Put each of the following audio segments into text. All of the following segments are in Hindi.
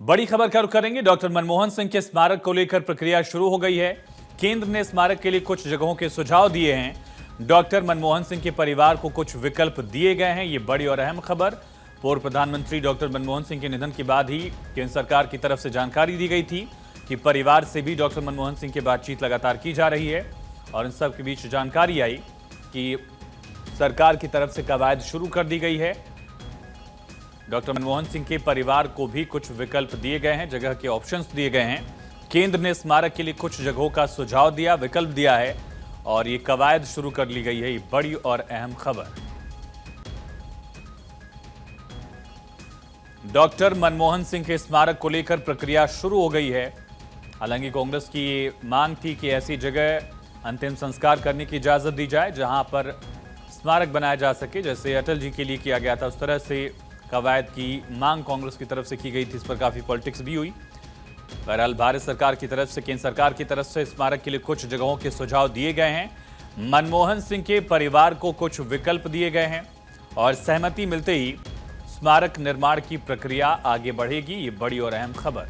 बड़ी खबर का रुख करेंगे। डॉक्टर मनमोहन सिंह के स्मारक को लेकर प्रक्रिया शुरू हो गई है। केंद्र ने स्मारक के लिए कुछ जगहों के सुझाव दिए हैं। डॉक्टर मनमोहन सिंह के परिवार को कुछ विकल्प दिए गए हैं। ये बड़ी और अहम खबर। पूर्व प्रधानमंत्री डॉक्टर मनमोहन सिंह के निधन के बाद ही केंद्र सरकार की तरफ से जानकारी दी गई थी कि परिवार से भी डॉक्टर मनमोहन सिंह की बातचीत लगातार की जा रही है। और इन सब के बीच जानकारी आई कि सरकार की तरफ से कवायद शुरू कर दी गई है। डॉक्टर मनमोहन सिंह के परिवार को भी कुछ विकल्प दिए गए हैं, जगह के ऑप्शंस दिए गए हैं। केंद्र ने स्मारक के लिए कुछ जगहों का सुझाव दिया, विकल्प दिया है और ये कवायद शुरू कर ली गई है। ये बड़ी और अहम खबर। डॉक्टर मनमोहन सिंह के स्मारक को लेकर प्रक्रिया शुरू हो गई है। हालांकि कांग्रेस की ये मांग थी कि ऐसी जगह अंतिम संस्कार करने की इजाजत दी जाए जहां पर स्मारक बनाया जा सके, जैसे अटल जी के लिए किया गया था। उस तरह से कवायद की मांग कांग्रेस की तरफ से की गई थी। इस पर काफी पॉलिटिक्स भी हुई। बहरहाल भारत सरकार की तरफ से, केंद्र सरकार की तरफ से स्मारक के लिए कुछ जगहों के सुझाव दिए गए हैं। मनमोहन सिंह के परिवार को कुछ विकल्प दिए गए हैं और सहमति मिलते ही स्मारक निर्माण की प्रक्रिया आगे बढ़ेगी। ये बड़ी और अहम खबर।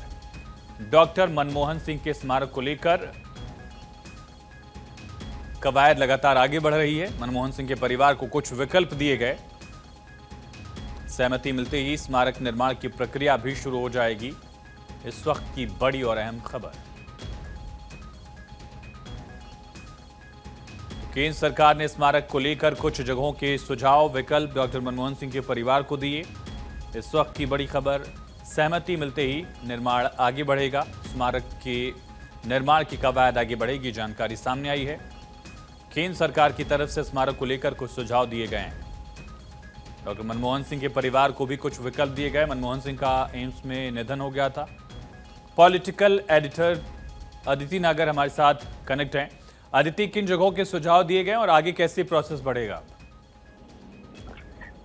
डॉक्टर मनमोहन सिंह के स्मारक को लेकर कवायद लगातार आगे बढ़ रही है। मनमोहन सिंह के परिवार को कुछ विकल्प दिए गए। सहमति मिलते ही स्मारक निर्माण की प्रक्रिया भी शुरू हो जाएगी। इस वक्त की बड़ी और अहम खबर। केंद्र सरकार ने स्मारक को लेकर कुछ जगहों के सुझाव, विकल्प डॉक्टर मनमोहन सिंह के परिवार को दिए। इस वक्त की बड़ी खबर। सहमति मिलते ही निर्माण आगे बढ़ेगा। स्मारक के निर्माण की कवायद आगे बढ़ेगी, जानकारी सामने आई है। केंद्र सरकार की तरफ से स्मारक को लेकर कुछ सुझाव दिए गए हैं। डॉक्टर मनमोहन सिंह के परिवार को भी कुछ विकल्प दिए गए। मनमोहन सिंह का एम्स में निधन हो गया था। पॉलिटिकल एडिटर अदिति नागर हमारे साथ कनेक्ट हैं। अदिति, किन जगहों के सुझाव दिए गए और आगे कैसे प्रोसेस बढ़ेगा?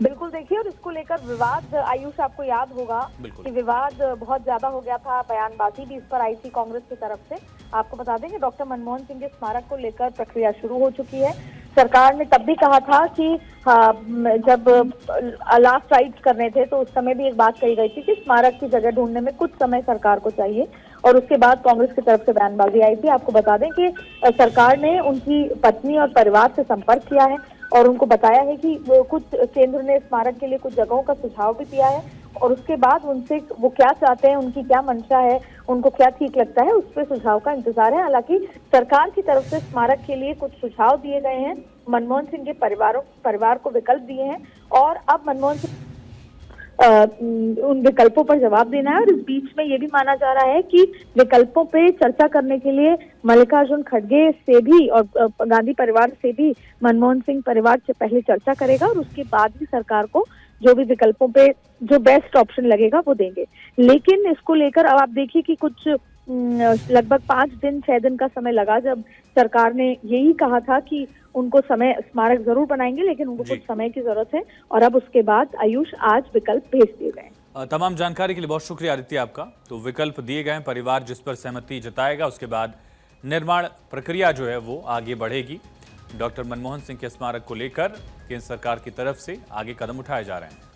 बिल्कुल, देखिए, और इसको लेकर विवाद, आयुष, आपको याद होगा कि विवाद बहुत ज्यादा हो गया था। बयानबाजी भी इस पर आई थी कांग्रेस की तरफ से। आपको बता दें कि डॉक्टर मनमोहन सिंह के स्मारक को लेकर प्रक्रिया शुरू हो चुकी है। सरकार ने तब भी कहा था कि जब लास्ट राइट्स करने थे तो उस समय भी एक बात कही गई थी कि स्मारक की जगह ढूंढने में कुछ समय सरकार को चाहिए। और उसके बाद कांग्रेस की तरफ से बयानबाजी आई थी। आपको बता दें कि सरकार ने उनकी पत्नी और परिवार से संपर्क किया है और उनको बताया है कि कुछ केंद्र ने स्मारक के लिए कुछ जगहों का सुझाव भी दिया है और उसके बाद उनसे वो क्या चाहते हैं, उनकी क्या मंशा है, उनको क्या ठीक लगता है, उस पर सुझाव का इंतजार है। हालांकि सरकार की तरफ से स्मारक के लिए कुछ सुझाव दिए गए हैं। मनमोहन सिंह के परिवार को विकल्प दिए हैं और अब मनमोहन सिंह उन विकल्पों पर जवाब देना है। और इस बीच में ये भी माना जा रहा है कि विकल्पों पे चर्चा करने के लिए मल्लिकार्जुन खड़गे से भी और गांधी परिवार से भी मनमोहन सिंह परिवार से पहले चर्चा करेगा और उसके बाद ही सरकार को जो भी विकल्पों पे जो बेस्ट ऑप्शन लगेगा वो देंगे। लेकिन इसको लेकर अब आप देखिए कि कुछ लगभग 5-6 दिन का समय लगा, जब सरकार ने यही कहा था कि उनको स्मारक जरूर बनाएंगे, लेकिन उनको कुछ समय की जरूरत है। और अब उसके बाद आयुष आज विकल्प भेज दिए गए। तमाम जानकारी के लिए बहुत शुक्रिया आदित्य आपका। तो विकल्प दिए गए, परिवार जिस पर सहमति जताएगा उसके बाद निर्माण प्रक्रिया जो है वो आगे बढ़ेगी। डॉक्टर मनमोहन सिंह के स्मारक को लेकर केंद्र सरकार की तरफ से आगे कदम उठाए जा रहे हैं।